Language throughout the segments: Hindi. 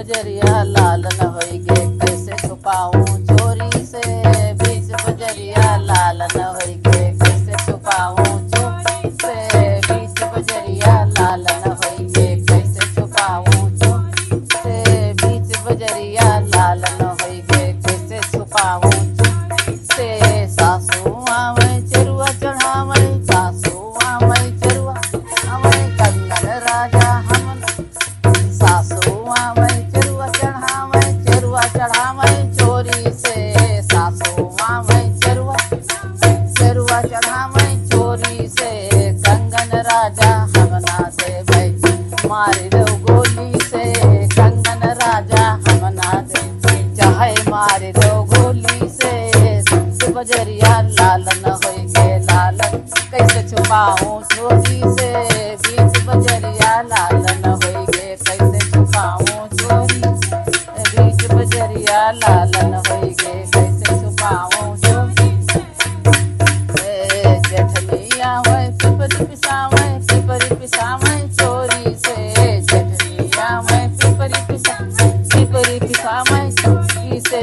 बजरिया लाल न होई गे कैसे छुपाऊं चोरी से। बीच बजरिया लाल न होई गे कैसे छुपाऊं चोरी से। बीच बजरिया लाल न होई गे कैसे छुपाऊं चोरी से। बीच बजरिया लाल न होई गे कैसे छुपाऊं चोरी से। सासू आवे चरुआ चढ़ावे सासू आवे चरुआ आवे कंगन राजा हम सासू आवे चरुआ चढ़ावे चोरी से। सासू आवे चरुआ चढ़ावे चोरी से। कंगन राजा हमना दे भाई मारी दो गोली से। कंगन राजा हमना दे चाहे मारी दो गोली से। बजरिया लाल न होई गे लाल कैसे छुपाऊं चोरी से। बीच बजरिया लाल न होई गे कैसे छुपाऊं चोरी। बीच बजरिया लाल न होई गे कैसे छुपाऊं चोरी। जेठनिया वै पिपरी पिसावे चोरी से। जेठनिया वै पिपरी पिसावे चोरी से।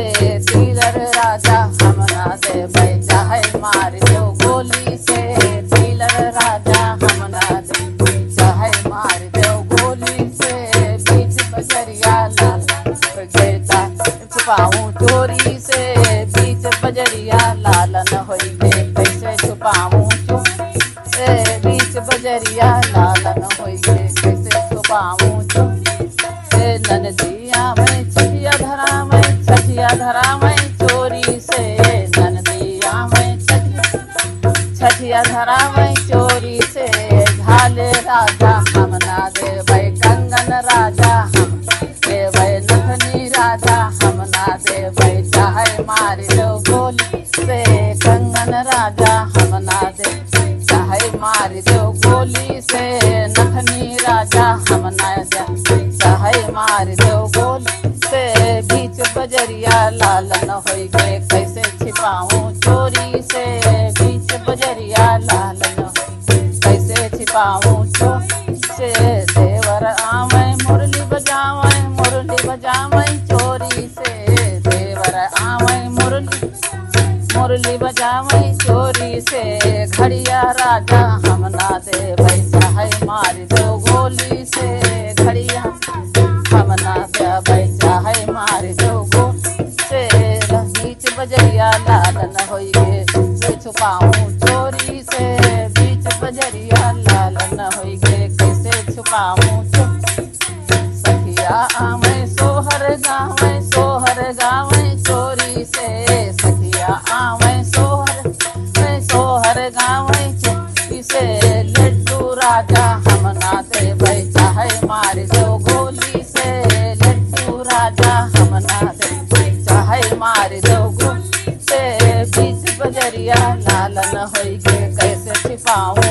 तीलर राजा हमना दे भाई चाहे मार दो गोली से। तीलर राजा हमना दे चाहे मार दो गोली से। बीच बजरिया लाल गैता छुपाऊं चोरी से। बीच बजरिया लाल न होई गे कैसे छुपाऊं चोरी से। बीच बजरिया लाल न होई गे कैसे छुपाऊं चोरी से। ननदिया में छठिया धरा में चोरी से। ननदिया में छठिया धरा में चोरी से। झाले राजा हमना दे भाई कंगन राजा हम दे भाई नथनी राजा हमना दे भाई चाहे मारी दो गोली से। कंगन राजा हमना दे चाहे मारी दो गोली से। नथनी राजा हमना दे चाहे मारी दो गोली से। बीच बजरिया लाल न होई गे कैसे छिपाऊं चोरी से। बीच बजरिया लाल न होई कैसे छिपाऊं चोरी से। देवर आवे मुरली बजावे चोरी से। देवर आवे मुरली बजावे चोरी से। घड़िया राजा हमना दे भाई चाहे मारी दो गोली से। घड़िया हमना दे भाई चाहे मारी दो गोली से। बीच बजरिया लाल न होई गे कैसे छुपाऊं चोरी से। बीच बजरिया लाल न होई गे कैसे छुपाऊं चोरी। सखिया आवे सोहर गावे चोरी से। सखिया आवे सोहर गावे चोरी से। लड्डू राजा हमना दे भाई चाहे मारी दो गोली से। लड्डू राजा हमना दे भाई चाहे मारी दो गोली से। बीच बजरिया लाल न होई गे कैसे छिपाऊं